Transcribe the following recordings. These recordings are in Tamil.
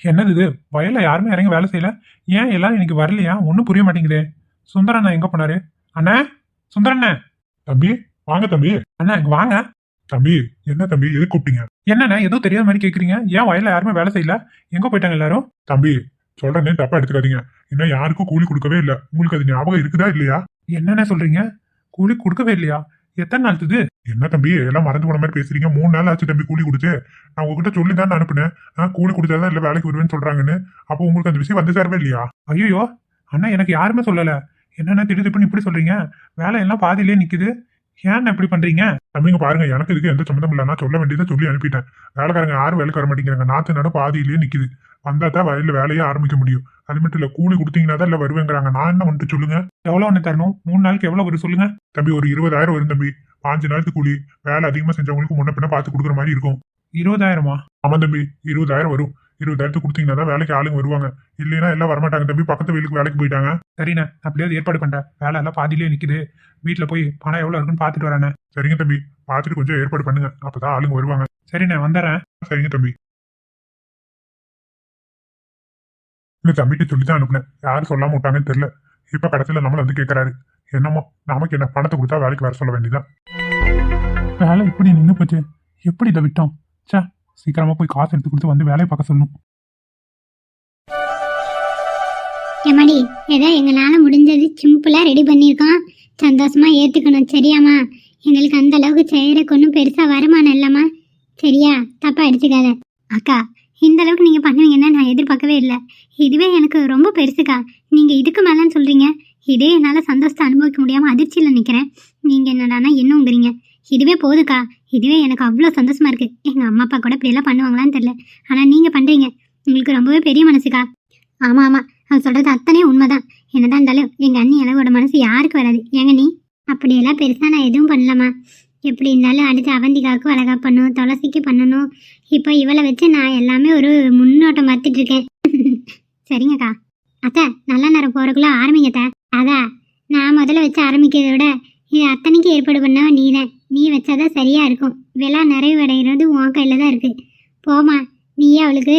என்னது இது? வயல்ல யாருமே இறங்கி வேலை செய்யல. ஏன் எல்லாரும் இன்னைக்கு வரலையா? ஒன்றும் புரிய மாட்டேங்குதே. சுந்தரண்ணா எங்க போனாரு? அண்ணா, சுந்தரண்ணா. தம்பி, வாங்க தம்பி. அண்ணா இங்க வாங்க. தம்பி, என்ன தம்பி, எது கூப்பிட்டீங்க? என்னண்ணா ஏதோ தெரியாத மாதிரி கேக்குறீங்க? ஏன் வயல்ல யாருமே வேலை செய்யல? எங்க போயிட்டாங்க எல்லாரும்? தம்பி, சொல்றேன்னு தப்பா எடுத்துக்காதீங்க. இன்னும் யாருக்கும் கூலி கொடுக்கவே இல்ல. உங்களுக்கு அது ஞாபகம் இருக்குதா இல்லையா? என்னண்ணா சொல்றீங்க? கூலி கொடுக்கவே இல்லையா? எத்தனை நாள் இது? என்ன தம்பி எல்லாம் மறந்து போன மாதிரி பேசுறீங்க? 3 நாள் ஆச்சு தம்பி கூலி கொடுத்து. நான் உங்ககிட்ட சொல்லி தான் அனுப்புனேன். கூலி கொடுத்தாதான் இல்ல வேலைக்கு வருவேன்னு சொல்றாங்கன்னு. அப்போ உங்களுக்கு அந்த விஷயம் வந்து சேரவே இல்லையா? ஐயோ அண்ணா, எனக்கு யாருமே சொல்லல. என்னண்ணா திடீர்னு இப்படி சொல்றீங்க? வேலை எல்லாம் பாதியிலே நிக்குது. ஏன் இப்படி பண்றீங்க? தம்பிங்க பாருங்க, எனக்கு இதுக்கு எந்த சம்மந்தம் இல்ல. நான் சொல்ல வேண்டியதை சொல்லி அனுப்பிட்டேன். வேலைக்காரங்க யாரும் வேலைக்கு வர மாட்டேங்கிறாங்க. நாத்து நட பாதியிலேயே நிக்குது. வந்தா தான் வயல்ல வேலையே ஆரம்பிக்க முடியும். அது மட்டும் இல்ல, கூலி கொடுத்தீங்கன்னா தான் இல்ல வருவேங்கிறாங்க. நான் என்ன வந்துட்டு சொல்லுங்க? எவ்வளவு ஒண்ணு தரணும்? 3 நாளுக்கு எவ்வளவு வரும் சொல்லுங்க. தம்பி, ஒரு 20,000 வரும் தம்பி. 5 நாளுக்கு கூலி. வேலை அதிகமா செஞ்சவங்களுக்கு முன்ன பின்ன பார்த்து கொடுக்குற மாதிரி இருக்கும். 20,000மா? ஆமா தம்பி, 20,000 வரும். 20,000 கொடுத்தீங்கன்னா தான் வேலைக்கு ஆளுங்க வருவாங்க. இல்லைன்னா எல்லாம் வரமாட்டாங்க தம்பி. பக்கத்து வீட்டுக்கு வேலைக்கு போயிட்டாங்க. சரிண்ணே, அப்படியாவது ஏற்பாடு பண்றேன். வேலை எல்லாம் பாதியிலே நிக்குது. வீட்டுல போய் பணம் எவ்வளவு இருக்குன்னு பாத்துட்டு வரேண்ணே. சரிங்க தம்பி, பார்த்துட்டு கொஞ்சம் ஏற்பாடு பண்ணுங்க. அப்பதான் ஆளுங்க வருவாங்க. சரிண்ணே, வந்துடுறேன். சரிங்க தம்பி. இந்த தம்பிட்டு சொல்லி தான் அனுப்புனேன். யாரும் சொல்லாம விட்டாங்கன்னு தெரியல. இப்ப கடைசியில நம்மள வந்து கேட்கறாரு. என்னமோ நமக்கு என்ன, பணத்தை கொடுத்தா வேலைக்கு வர சொல்ல வேண்டியதான். வேலை இப்படி நின்று போச்சு. எப்படி இதை விட்டோம்? சே, சீக்கிரமா போய் காசு எடுத்து கொடுத்து வந்து வேலையை பார்க்க சொல்லணும். ஏமாடி, ஏதோ எங்களால முடிஞ்சது சிம்பிளா ரெடி பண்ணியிருக்கோம். சந்தோஷமா ஏத்துக்கணும், சரியாமா? எங்களுக்கு அந்த அளவுக்கு செய்யறதுக்கு ஒன்றும் பெருசா வருமானம் இல்லம்மா, சரியா? தப்பா அடிச்சுக்காத. அக்கா, இந்த அளவுக்கு நீங்க பண்ணுவீங்கன்னு நான் எதிர்பார்க்கவே இல்லை. இதுவே எனக்கு ரொம்ப பெருசுக்கா. நீங்க இதுக்கு மேலன்னு சொல்றீங்க. இதே என்னால சந்தோஷத்தை அனுபவிக்க முடியாம அதிர்ச்சியில நிக்கிறேன். நீங்க என்னடானா என்னங்கிறீங்க. இதுவே போதுக்கா. இதுவே எனக்கு அவ்வளோ சந்தோஷமா இருக்கு. எங்க அம்மா அப்பா கூட இப்படி எல்லாம் பண்ணுவாங்களான்னு தெரியல. ஆனா நீங்க பண்றீங்க. உங்களுக்கு ரொம்பவே பெரிய மனசுக்கா. ஆமா ஆமா, அவன் சொல்றது அத்தனையும் உண்மைதான். என்னதான் இருந்தாலும் எங்க அண்ணி அளவோட மனசு யாருக்கு வராது. ஏங்க நீ அப்படியெல்லாம் பெருசா நான் எதுவும் பண்ணலாமா? எப்படி இருந்தாலும் அடுத்து அவந்திகாவுக்கு அழகா பண்ணும், துளசிக்கு பண்ணணும். இப்போ இவளை வச்சு நான் எல்லாமே ஒரு முன்னோட்டம் பார்த்துட்டு இருக்கேன். சரிங்கக்கா. அத்தை, நல்ல நேரம் போறதுக்குள்ள ஆரம்பிங்க அத்தை. அதான் நான் முதல்ல வச்சு ஆரம்பிக்கிறத விட இது அத்தனைக்கு ஏற்பாடு பண்ண நீதான். நீ வச்சாதான் சரியா இருக்கும். விழா நிறைவடைகிறது உன் கையில தான் இருக்கு. போமா, நீயே அவளுக்கு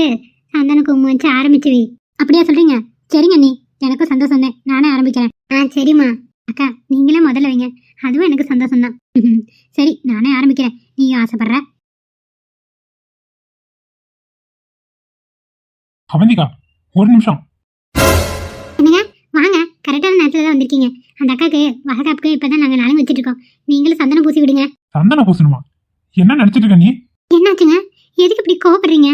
சந்தன குங்குமம் வச்சு ஆரம்பிச்சு வை. அப்படியா சொல்றீங்க? சரிங்க நீ, எனக்கும் சந்தோஷம் தான். நானே ஆரம்பிக்கிறேன். சரிம்மா. அக்கா, நீங்களே முதல்ல வைங்க. அதுவும் எனக்கு சந்தோஷம் தான். சரி, நானே ஆரம்பிக்கிறேன். நீயும் ஆசைப்படுற? அவந்திகா, ஒரு நிமிஷம். என்னங்க, வாங்க. கரெக்டான நேரத்துல தான் வந்திருக்கீங்க. அந்த அக்காக்கு வளகாப்புக்கு இப்பதான் நாங்க நலங்கு வச்சுட்டு இருக்கோம். நீங்களும் சந்தனம் பூசி விடுங்க. சந்தன பூசணுமா? என்ன நினைச்சிட்டு இருக்க நீ? என்னாச்சுங்க? எதுக்கு இப்படி கோவப்படுறீங்க?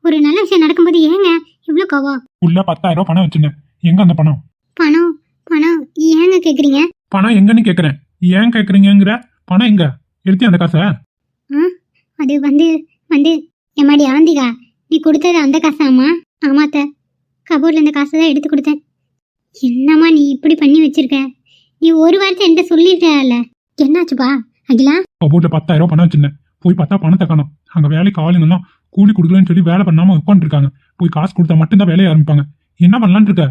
ஒரு நல்ல விஷயம் நடக்கும்போது ஏங்க இவ்வளவு கோவம்? உள்ள 10,000 பணம் வச்சிருந்தேன். எங்க அந்த பணம்? பணம் பணம் ஏங்க கேக்குறீங்க? பணம் எங்கன்னு கேக்குறேன். ஏன் கேக்குறீங்கிற? பணம் எங்க? எடுத்து அந்த காசை? அது வந்து வந்து எம்மாடி ஆந்திகா, நீ கொடுத்தது அந்த காசாமா? ஆமாத்த, கபோர்ட்ல இந்த காசை தான் எடுத்து கொடுத்தேன். என்னம்மா நீ இப்படி பண்ணி வச்சிருக்க? நீ ஒரு வார்த்தை என்கிட்ட சொல்லிட்டல. என்னாச்சுப்பா அகிலா? கபோர்ட்ல 10,000 பணம் வச்சிருந்தேன். போய் பார்த்தா பணத்தை காணோம். அங்க வேலைக்கு ஆளுங்கெல்லாம் கூலி கொடுக்கலன்னு சொல்லி வேலை பண்ணாம உட்காந்துருக்காங்க. போய் காசு கொடுத்தா மட்டும்தான் வேலையை ஆரம்பிப்பாங்க. என்ன பண்ணலான்னு இருக்க?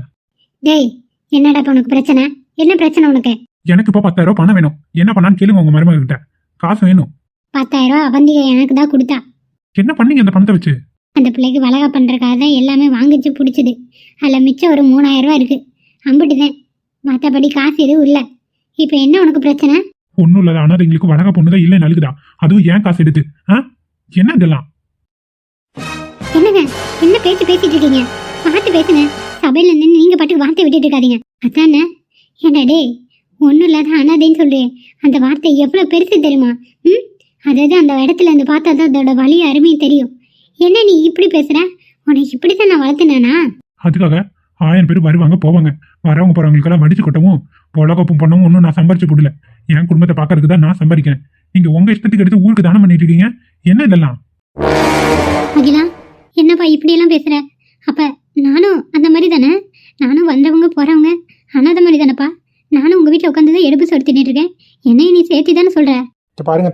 டேய், என்னடா இப்ப உனக்கு பிரச்சனை? என்ன பிரச்சனை உனக்கு? எனக்கு இப்ப 10,000 பணம் வேணும். என்ன பண்ணான்னு கேளுங்க உங்க மருமக கிட்ட. காசு வேணும். 10,000 அவந்திகா எனக்கு தான் கொடுத்தா. என்ன பண்ணீங்க அந்த பணத்தை வச்சு? அந்த பிள்ளைக்கு வளகா பண்றதுக்காக தான் எல்லாமே வாங்கிச்சு பிடிச்சது. அதுல மிச்சம் ஒரு 3,000 ரூபா இருக்கு. அம்பிட்டுதான், மற்றபடி காசு எதுவும் இல்ல. இப்ப என்ன உனக்கு பிரச்சனை? ஒன்னும் இல்லாத அனாதைங்களுக்கு வளகா பொண்ணுதான் இல்லைன்னு அழுகுதா. அதுவும் ஏன் காசு எடுத்து? என்ன இதெல்லாம்? என்னங்க, என்ன பேச்சு பேசிட்டு இருக்கீங்க? பார்த்து பேசுங்க. சபையில நின்று நீங்க பாட்டுக்கு வார்த்தை விட்டுட்டு இருக்காதீங்க. அதானே? ஏண்டா டேய், ஒன்னும் இல்லாத அனாதைன்னு சொல்றேன். அந்த வார்த்தை எவ்வளவு பெருசு தெரியுமா? அதாவது அந்த இடத்துல இருந்து பார்த்தா தான் அதோட வலி அருமையும் தெரியும். என்ன நீ இப்படி பேசுற? உனக்கு இப்படித்தான் நான் வளர்த்துனானா? அதுக்காக 1000 பேர் வருவாங்க போவாங்க. வரவங்க போறவங்களுக்கெல்லாம் மடிச்சு கொட்டவும் பொலகப்பும் பண்ணவும் ஒன்றும் நான் சம்பாரிச்சு போடல. என் குடும்பத்தை பார்க்கறதுக்கு தான் நான் சம்பாதிக்கிறேன். நீங்க உங்க இஷ்டத்துக்கு எடுத்து ஊருக்கு தானம் பண்ணிட்டு இருக்கீங்க. என்ன இதெல்லாம்? அகிலா, என்னப்பா இப்படி எல்லாம் பேசுற? அப்ப நானும் அந்த மாதிரி தானே? நானும் வந்தவங்க போறவங்க அனாத மாதிரி தானப்பா? நானும் உங்க வீட்டுல உட்காந்துதான் எடுப்பு சொல்லி தின்னுட்டு இருக்கேன். என்னையும் நீ சேர்த்து தானே சொல்ற? பாருங்க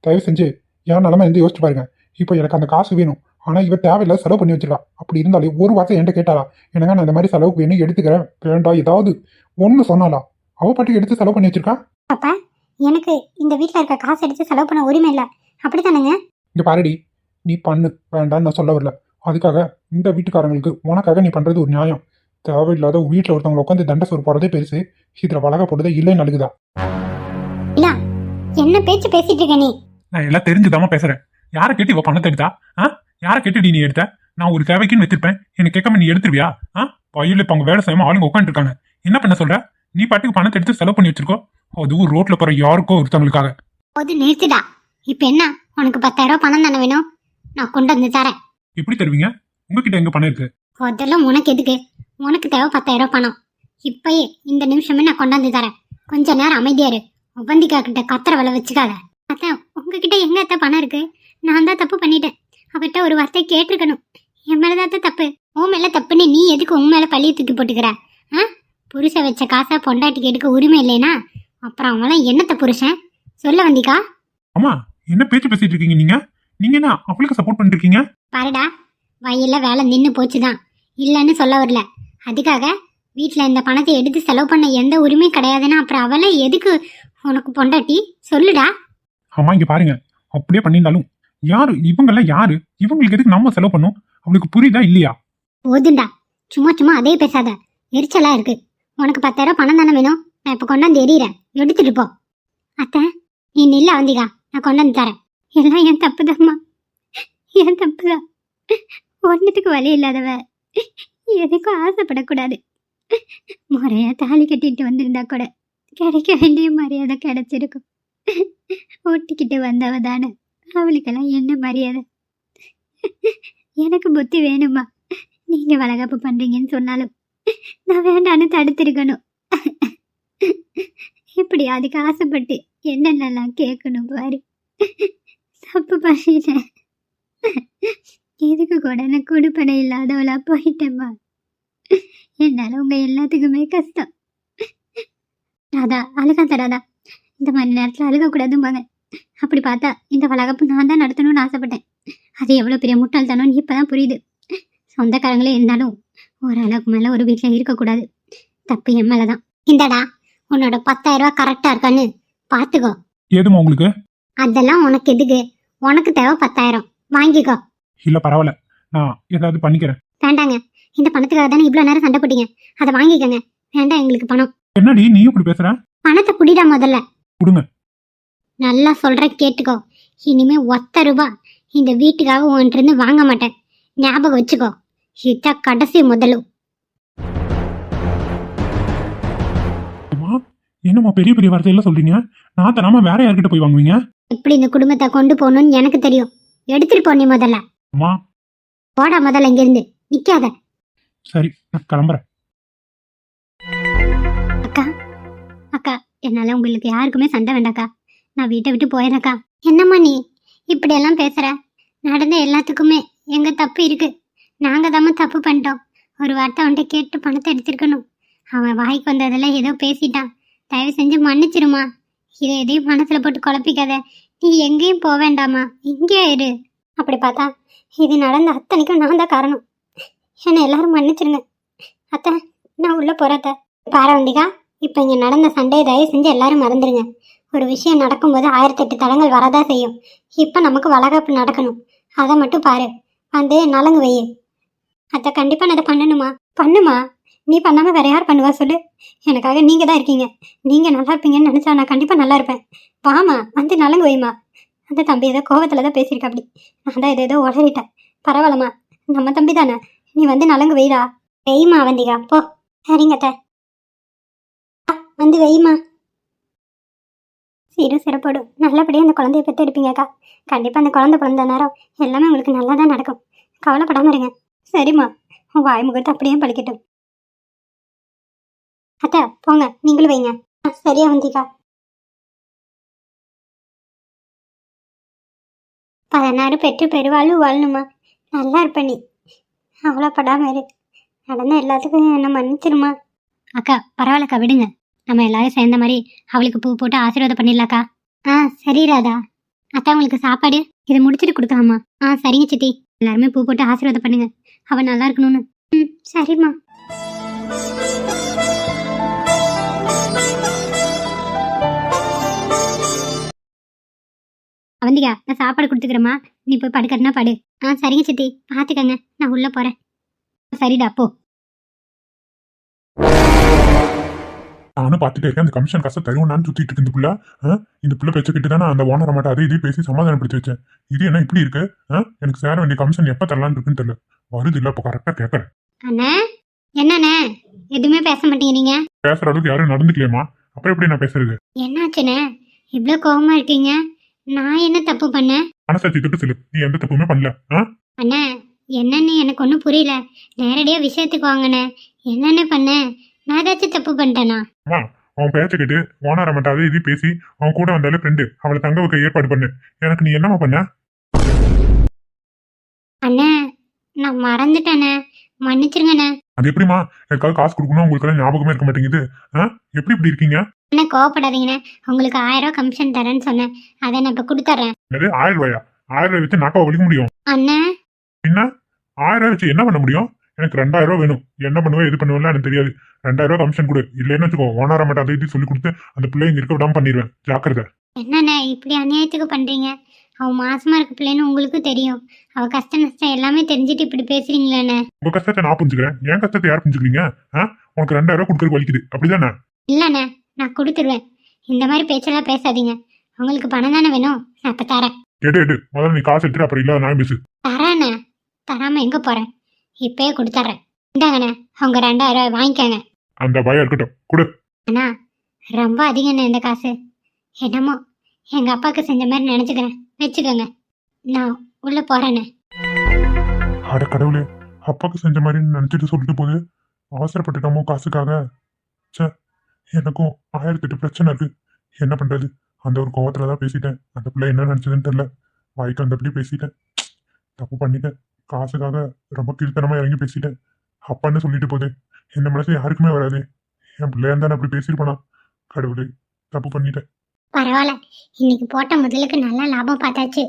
தயவு செஞ்சு என் நிலைமை இருந்து யோசிச்சு பாருங்க. இப்போ எனக்கு அந்த காசு வேணும். ஆனா இவ தேவையில்ல செலவு பண்ணி வச்சிருக்கா. அப்படி இருந்தாலே ஒரு வார்த்தை என்கிட்ட கேட்டாளா? எனக்கு நான் இந்த மாதிரி செலவுக்கு வேணும் எடுத்துக்கிறேன் வேண்டாம் ஏதாவது ஒண்ணு சொன்னாலா? அவ பாட்டுக்கு எடுத்து செலவு பண்ணி வச்சிருக்கா. அப்பா, எனக்கு இந்த வீட்டுல இருக்க காசு எடுத்து செலவு பண்ண உரிமை இல்ல, அப்படித்தானுங்க? இங்க பாருடி, நீ பண்ணு வேண்டான்னு நான் சொல்ல வரல. அதுக்காக இந்த வீட்டுக்காரங்களுக்கு உனக்காக நீ பண்றது ஒரு நியாயம். தேவையில்லாத வீட்டில் ஒருத்தவங்களை உட்காந்து தண்டை சோறு போறதே பெருசு. இதுல வளக போடுறதே இல்லைன்னு அழுகுதா? இல்ல என்ன பேச்சு பேசிட்டு இருக்க நீ? நான் எல்லாம் தெரிஞ்சுதாம பேசுறேன். யாரை கேட்டு இவ பணத்தை எடுத்தா? யாரை கேட்டுடி நீ எடுத்த? நான் ஒரு தேவைக்குன்னு வச்சிருப்பேன், எனக்கு கேட்காம நீ எடுத்துருவியா? பையில இப்ப அவங்க வேலை செய்யாம ஆளுங்க உட்காந்து இருக்காங்க. என்ன பண்ண சொல்ற? நீ பாட்டுக்கு பணத்தை எடுத்து செலவு பண்ணி வச்சிருக்கோ, அதுவும் ரோட்ல போற யாருக்கோ ஒருத்தவங்களுக்காக. போது நிறுத்துடா. இப்ப என்ன உனக்கு 10,000 ரூபாய் பணம் தானே வேணும்? நான் கொண்டு வந்து தரேன். எப்படி தருவீங்க? உங்ககிட்ட எங்க பணம் இருக்கு? அதெல்லாம் உனக்கு எதுக்கு? உனக்கு தேவை 10,000 ரூபாய் பணம். இப்பயே இந்த நிமிஷமே நான் கொண்டாந்து தரேன். கொஞ்ச நேரம் அமைதியா இரு. உபந்திக்கா கிட்ட கத்திர வேலை வச்சுக்காத. அத்தான் உங்ககிட்ட எங்க அத்தை பணம் இருக்கு? நான் தான் தப்பு பண்ணிட்டேன். அவர்கிட்ட ஒரு வார்த்தை கேட்டிருக்கணும். என் மேலதான் தப்பு. உன் மேல தப்புன்னு நீ எதுக்கு உன் மேல பள்ளியை தூக்கி போட்டுக்கிற? புருஷ வச்ச காசை பொண்டாட்டிக்கு எடுக்க உரிமை இல்லைனா அப்புறம் அவங்களாம் என்னத்த புருஷன்? சொல்ல வந்திக்கா? அம்மா என்ன பேச்சு பேசிட்டு இருக்கீங்க நீங்க? நீங்க என்ன அவளுக்கு சப்போர்ட் பண்ணிட்டு இருக்கீங்க? பாருடா, வயல்ல வேலை நின்னு போச்சுதான், இல்லன்னு சொல்ல வரல. அதுக்காக வீட்டுல இந்த பணத்தை எடுத்து செலவு பண்ண எந்த உரிமையும் கிடையாதுன்னா அப்புறம் அவளை எதுக்கு உனக்கு பொண்டாட்டி? சொல்லுடா. அம்மா இங்க பாருங்க, அப்படியே பண்ணியிருந்தாலும் யாரு இவங்க எல்லாம் யாரு? இவங்களுக்கு எதுக்கு நம்ம செலவு பண்ணோம்? அவளுக்கு புரியுதா இல்லையா? போதுண்டா, சும்மா சும்மா அதே பேசாத. எரிச்சலா இருக்கு. உனக்கு 10,000 ரூபாய் பணம் தானே வேணும்? நான் இப்ப கொண்டாந்து எறிகிறேன், எடுத்துட்டு போ. அத்தை நீ நில்ல வந்திகா, நான் கொண்டாந்து தரேன். எல்லாம் என் தப்புதாம்மா, என் தப்புதான். ஒன்னுத்துக்கு வழி இல்லாதவ எதுக்கும் ஆசைப்படக்கூடாது. முறையா தாலி கட்டிட்டு வந்திருந்தா கூட கிடைக்க வேண்டிய மரியாதை கிடைச்சிருக்கும். ஓட்டிக்கிட்டு வந்தவ தானே, அவளுக்கெல்லாம் என்ன மரியாதை? எனக்கு புத்தி வேணுமா? நீங்க வளகாப்பு பண்றீங்கன்னு சொன்னாலும் நான் வேண்டான்னு தடுத்திருக்கணும். இப்படி அதுக்கு ஆசைப்பட்டு என்னென்னலாம் கேட்கணும் பாரு. தப்பு பண்ணிட்டேன். இதுக்கு கூட நான் குடுப்பனை இல்லாதவளா போயிட்டேம்மா. என்னால உங்க எல்லாத்துக்குமே கஷ்டம். ராதா அழுகாத ராதா, இந்த மாதிரி நேரத்துல அழுகக்கூடாதும்பாங்க. அப்படி பார்த்தா இந்த வளகாப்பு நான் தான் நடத்தணும்னு ஆசைப்பட்டேன். அது எவ்வளவு பெரிய முட்டாள்தானோன்னு இப்பதான் புரியுது. சொந்தக்காரங்களே இருந்தாலும் ஓரளவுக்கு மேல ஒரு வீட்டுல இருக்கக்கூடாது. தப்பு என் மேலதான். இந்தடா உன்னோட 10,000 ரூபாய் கரெக்டா இருக்கான்னு பாத்துக்கோ. ஏதுமா உங்களுக்கு? அதெல்லாம் உனக்கு எதுக்கு? உனக்கு தேவை 10,000, வாங்கிக்கோ. இல்ல பரவாயில்ல, நான் ஏதாவது பண்ணிக்கிறேன். வேண்டாங்க, இந்த பணத்துக்காக தானே இவ்வளவு நேரம் சண்டை போட்டீங்க. அதை வாங்கிக்கோங்க. வேண்டாம் எங்களுக்கு பணம். என்னடி நீ இப்படி பேசுற? பணத்தை புடிடா முதல்ல. கொடுங்க. நல்லா சொல்ற கேட்டுக்கோ. இனிமே 1 ரூபாய் இந்த வீட்டுக்காக உன்கிட்ட இருந்து வாங்க மாட்டேன். ஞாபகம் வச்சுக்கோ. இத கடைசி முதலும். என்னம்மா பெரிய பெரிய வார்த்தையெல்லாம் சொல்றீங்க? நான் தராம வேற யார்கிட்ட போய் வாங்குவீங்க? எப்படி இந்த குடும்பத்தை கொண்டு போகணும்னு எனக்கு தெரியும். எடுத்துட்டு போ நீ முதல்ல. அம்மா போடா முதல்ல இங்க இருந்து, நிக்காத. சரி நான் கிளம்புறேன். அக்கா அக்கா, என்னால உங்களுக்கு யாருக்குமே சண்டை வேண்டாக்கா. நான் வீட்டை விட்டு போயிடறேன்க்கா. என்னம்மா நீ இப்படி எல்லாம் பேசுற? நடந்த எல்லாத்துக்குமே எங்க தப்பு இருக்கு. நாங்க தாம தப்பு பண்ணிட்டோம். ஒரு வார்த்தை அவன்கிட்ட கேட்டு பணத்தை எடுத்திருக்கணும். அவன் வாய்க்கு வந்ததெல்லாம் ஏதோ பேசிட்டான். தயவு செஞ்சு மன்னிச்சிருமா. இதை எதையும் மனசுல போட்டு குழப்பிக்காத. நீ எங்கேயும் போக வேண்டாமா, இங்கே இரு. அப்படி பார்த்தா இது நடந்த அத்தனைக்கும் நான் தான் காரணம். என்னை எல்லாரும் மன்னிச்சிருங்க அத்தை. நான் உள்ள போறத பாரவண்டிகா. இப்ப இங்க நடந்த சண்டையை தயவு செஞ்சு எல்லாரும் மறந்துடுங்க. ஒரு விஷயம் நடக்கும்போது 1008 தடங்கள் வரதா செய்யும். இப்ப நமக்கு வளகாப்பு நடக்கணும், அதை மட்டும் பாரு. வந்து நலங்கு வை. அத்தை கண்டிப்பா நான் அதை பண்ணணுமா? பண்ணுமா? நீ பண்ணாம வேற யார் பண்ணுவா சொல்லு? எனக்காக நீங்க தான் இருக்கீங்க. நீங்க நல்லா இருப்பீங்கன்னு நினைச்சா நான் கண்டிப்பா நல்லா இருப்பேன். வாமா வந்து நலங்கு வைமா. அந்த தம்பி ஏதோ கோவத்துலதான் பேசியிருக்க. அப்படி நான் தான் ஏதோ உளறிட்டேன். பரவாயில்லம்மா, நம்ம தம்பி தானே. நீ வந்து நலங்கு வைடா. வெய்மா வந்திகா போ. சரிங்க அத்தை, வந்து வைமா. சீரும் சிறப்படும் நல்லபடியாக அந்த குழந்தைய பெற்றெடுப்பீங்கக்கா. கண்டிப்பாக அந்த குழந்தை பிறந்த நேரம் எல்லாமே உங்களுக்கு நல்லா தான் நடக்கும். கவலைப்படாமல் இருங்க. சரிம்மா, உன் வாய் முகத்தை அப்படியே பழிக்கட்டும். அத்தை போங்க, நீங்களும் வைங்க. சரியா வந்திக்கா. 16 பெற்று பெருவாழ்வு வாழணுமா. நல்லா இருப்ப நீ. அவ்வளோப்படாமல் இரு. நடந்த எல்லாத்துக்கும் என்ன மன்னிச்சிருமா. அக்கா பரவாயில்லக்கா, விடுங்க. நம்ம எல்லாரும் சேர்ந்த மாதிரி அவளுக்கு பூ போட்டு ஆசீர்வாதம் பண்ணிடலாக்கா. சரி ராதா. அத்தா உங்களுக்கு சாப்பாடு இதை முடிச்சுட்டு கொடுக்கலாமா? சரிங்க சித்தி. எல்லாருமே பூ போட்டு ஆசீர்வாதம் பண்ணுங்க, அவன் நல்லா இருக்கணும்னு. சரிம்மா. அவந்திகா சந்தியா நான் சாப்பாடு கொடுத்துக்கிறேம்மா, நீ போய் படுக்கிறனா படு. சரிங்க சித்தி, பார்த்துக்கங்க, நான் உள்ள போறேன். சரிடா போ. நானும் பார்த்துட்டே இருக்கேன். அந்த கமிஷன் காசை தருவனான்னு சுத்திட்டு இருக்கு இந்த புள்ள. இந்த புள்ள பேச்ச கிட்ட தானே அந்த ஓனரை மட்டும் அதை இதையும் பேசி சமாதானப்படுத்தி வச்சேன். இது என்ன இப்படி இருக்கு? எனக்கு சேர வேண்டிய கமிஷன் எப்ப தரலான்னு இருக்குன்னு தெரியல. வருது இல்ல, இப்போ கரெக்டா கேட்கறேன். அண்ணே, என்னண்ணே எதுவுமே பேச மாட்டேங்கிறீங்க? பேசுற அளவுக்கு யாரும் நடந்துக்கலையம்மா, அப்புறம் எப்படி நான் பேசுறது? என்னாச்சுண்ணே இவ்வளோ கோவமா இருக்கீங்க? நான் என்ன தப்பு பண்ணேன்? மனசாட்சி தொட்டு சொல்லு, நீ எந்த தப்புமே பண்ணல. அண்ணே என்னன்னு எனக்கு ஒன்றும் புரியல. நேரடியாக விஷயத்துக்கு வாங்கண்ணே. என்னென்ன பண்ணேன்? நான் ஏதாச்சும் தப்பு பண்ணிட்டேனா? அவன் பேச்ச கேட்டு ஓனரை மட்டும் அதை இதையும் பேசி அவன் கூட வந்தாலே ஃப்ரெண்டு அவளை தங்க வைக்க ஏற்பாடு பண்ணு. எனக்கு நீ என்னமா பண்ண? அண்ணே நான் மறந்துட்டேண்ணே, மன்னிச்சிருங்கண்ணே. அது எப்படிமா எனக்காக காசு கொடுக்கணும் உங்களுக்கு எல்லாம் ஞாபகமே இருக்க மாட்டேங்குது? எப்படி இப்படி இருக்கீங்க? அண்ணே கோவப்படாதீங்கண்ணே, உங்களுக்கு 1000 ரூபா கமிஷன் தரேன்னு சொன்னேன், அதை நான் இப்போ கொடுத்துட்றேன். என்னது 1000 ரூபாயா? 1000 ரூபாய் வச்சு நாக்காவை வலிக்க முடியும்? அண்ணே என்ன 1000 ரூபாய் வச்சு என்ன பண்ண முடியும்? எனக்கு 2000 ரூபாய் வேணும். என்ன பண்ணுவேன் எது பண்ணுவேன் எனக்கு தெரியாது. 2000 ரூபாய் கமிஷன் கொடு, இல்லைன்னு வச்சுக்கோ ஓனரை மட்டும் அதை இது சொல்லி கொடுத்து அந்த பிள்ளைங்க இங்க இருக்க விடாம பண்ணிடுவேன். ஜாக்கிரதை. என்னண்ணே இப்படி அநியாயத்துக்கு பண்றீங்க? அவ மாசமா இருக்க பிள்ளைன்னு உங்களுக்கு தெரியும். அவ கஷ்ட நஷ்டம் எல்லாமே தெரிஞ்சுட்டு இப்படி பேசுறீங்களேண்ணே. உங்க கஷ்டத்தை நான் புரிஞ்சுக்கிறேன், என் கஷ்டத்தை யார் புரிஞ்சுக்கிறீங்க? உனக்கு 2000 ரூபாய் கொடுக்கறதுக்கு வலிக்குது அப்படிதானே? இல்லண்ணே நான் கொடுத்துருவேன். இந்த மாதிரி பேச்செல்லாம் பேசாதீங்க. உங்களுக்கு பணம் தானே வேணும், நான் இப்ப தரேன். எடு முதல்ல நீ காசு எடுத்துட்டு அப்புறம் இல்லாத நான் பேசு. தரேண்ணே, தராம எங்க போறேன்? இப்பயே கொடுத்துட்றேன். இந்தாங்கண்ணே அவங்க 2000 ரூபாய் வாங்கிக்கோங்க. அந்த பயம் இருக்கட்டும், கொடு. அண்ணா ரொம்ப அதிகண்ணே இந்த காசு. என்னமோ எங்க அப்பாவுக்கு செஞ்ச மாதிரி நினைச்சுக்கிறேன், வச்சுக்கோங்க. நான் உள்ள போறேண்ணே. அட கடவுளே, அப்பாக்கு செஞ்ச மாதிரி நினைச்சிட்டு சொல்லிட்டு போது அவசரப்பட்டுட்டோமோ காசுக்காக. சே, எனக்கும் 1008 பிரச்சனை இருக்கு. என்ன பண்றது? அந்த ஒரு கோவத்துலதான் பேசிட்டேன். அந்த பிள்ளை என்ன நினைச்சதுன்னு தெரியல, வாய்க்கு வந்தபடி பேசிட்டேன். தப்பு பண்ணிட்டேன். காசுக்காக ரொம்ப கீழ்த்தனமா இறங்கி பேசிட்டேன். அப்பான்னு சொல்லிட்டு போதே இந்த மனசு யாருக்குமே வராது. என் பிள்ளையா இருந்தா அப்படி பேசிருப்பானா? கடவுளே, தப்பு பண்ணிட்டேன். பரவாயில்ல, இன்னைக்கு போட்ட முதலுக்கு நல்லா லாபம் பார்த்தாச்சு.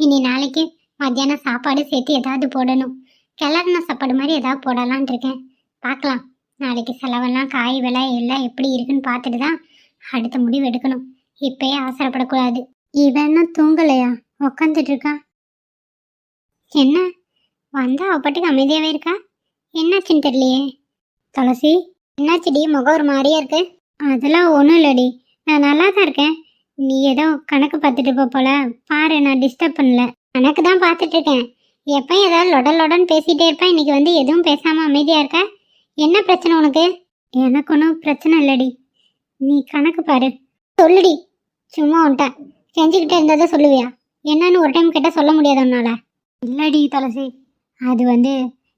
இனி நாளைக்கு மத்தியானம் சாப்பாடு சேர்த்து ஏதாவது போடணும். கிளறின சாப்பாடு மாதிரி ஏதாவது போடலான் இருக்கேன். பார்க்கலாம், நாளைக்கு செலவெல்லாம் காய் விலை எல்லாம் எப்படி இருக்குன்னு பார்த்துட்டு தான் அடுத்த முடிவு எடுக்கணும். இப்பயே அவசரப்படக்கூடாது. இவன் என்ன தூங்கலையா? உக்காந்துட்டு இருக்கா. என்ன வந்தா அவ பாட்டுக்கு அமைதியாவே இருக்கா? என்னாச்சுன்னு தெரியலையே. துளசி, என்னாச்சுடி முகம் ஒரு மாதிரியா இருக்கு? அதெல்லாம் ஒன்றும் இல்லடி, நான் நல்லா தான் இருக்கேன். நீ ஏதோ கணக்கு பார்த்துட்டு இருப்ப போல. பாரு, நான் டிஸ்டர்ப் பண்ணல. கணக்கு தான் பார்த்துட்டு இருக்கேன். எப்போ ஏதாவது லொடன்னு பேசிட்டே இருப்பேன். இன்னைக்கு வந்து எதுவும் பேசாம அமைதியா இருக்க. என்ன பிரச்சனை உனக்கு? எனக்கு ஒன்றும் பிரச்சனை இல்லடி, நீ கணக்கு பாரு. சொல்லுடி. சும்மா உன்ட்ட செஞ்சுக்கிட்டே இருந்ததை சொல்லுவியா? என்னன்னு ஒரு டைம் கேட்டால் சொல்ல முடியாது உன்னால? இல்லடி துளசி, அது வந்து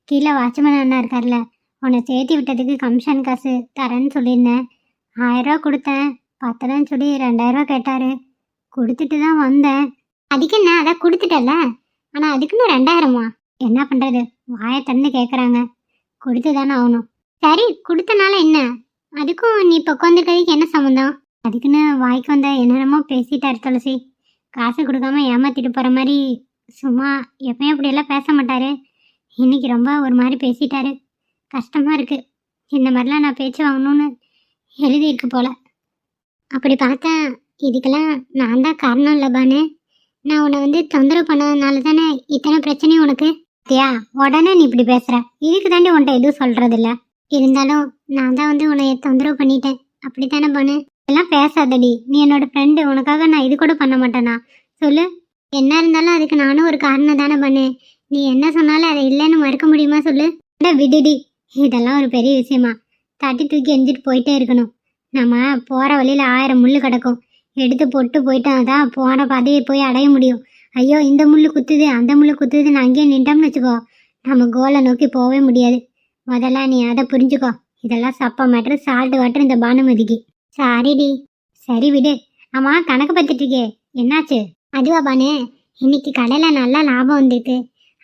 கீழே வாட்ச்மேன் அண்ணா இருக்கார்ல, உன்னை சேர்த்து விட்டதுக்கு கமிஷன் காசு தரேன்னு சொல்லியிருந்தேன். 1000 ரூபா கொடுத்தேன். பத்தலன்னு சொல்லி 2000 ரூபா கேட்டாரு. கொடுத்துட்டு தான் வந்தேன். அதுக்கு என்ன, அதான் கொடுத்துட்டல. ஆனால் அதுக்குன்னு 2000மா? என்ன பண்ணுறது, வாயை தந்து கேட்குறாங்க, கொடுத்து தானே ஆகணும். சரி, கொடுத்தனால என்ன? அதுக்கும் நீ இப்போ உட்காந்துருக்கிறதுக்கு என்ன சம்மந்தம்? அதுக்குன்னு வாய்க்கு வந்த என்னென்னமோ பேசிட்டாரு துளசி. காசு கொடுக்காம ஏமாத்திட்டு போகிற மாதிரி சும்மா எப்பயும் அப்படியெல்லாம் பேச மாட்டாரு. இன்னைக்கு ரொம்ப ஒரு மாதிரி பேசிட்டாரு. கஷ்டமாக இருக்குது. இந்த மாதிரிலாம் நான் பேச்சு வாங்கணும்னு எழுதியிருக்கு போல. அப்படி பார்த்தா இதுக்கெல்லாம் நான் தான் காரணம் இல்லை பானு. நான் உன்னை வந்து தொந்தரவு பண்ணதுனால தானே இத்தனை பிரச்சனையும் உனக்கு. தியா, உடனே நீ இப்படி பேசுகிற. இதுக்கு தாண்டி உன்ட்ட எதுவும் சொல்கிறதில்ல. இருந்தாலும் நான் தான் வந்து உன்னை தொந்தரவு பண்ணிட்டேன். அப்படி தானே பானு? எல்லாம் பேசாதடி, நீ என்னோட ஃப்ரெண்டு. உனக்காக நான் இது கூட பண்ண மாட்டேனா? சொல்லு. என்ன இருந்தாலும் அதுக்கு நானும் ஒரு காரணம் தானே பண்ணு. நீ என்ன சொன்னாலும் அதை இல்லைன்னு மறுக்க முடியுமா சொல்லு? விடுடி, இதெல்லாம் ஒரு பெரிய விஷயமா? தட்டி தூக்கி எஞ்சிட்டு போயிட்டே இருக்கணும். நம்ம போகிற வழியில் 1000 முள் கிடக்கும், எடுத்து போட்டு போயிட்டோம் தான் போகிற பாதையை போய் அடைய முடியும். ஐயோ இந்த முள் குத்துது அந்த முள் குத்துதுன்னு அங்கேயே நின்றோம்னு வச்சுக்கோ, நம்ம கோலை நோக்கி போகவே முடியாது. முதல்ல நீ அதை புரிஞ்சுக்கோ. இதெல்லாம் சப்பா மேட்ரு, சால்ட் வாட்டர் இந்த பானுமதிக்கு. சாரிடி. சரி விடு. ஆமாம், கணக்கு பார்த்துட்டு இருக்கே, என்னாச்சு? அதுவா பானு, இன்னைக்கு கடையில் நல்லா லாபம் வந்திருக்கு.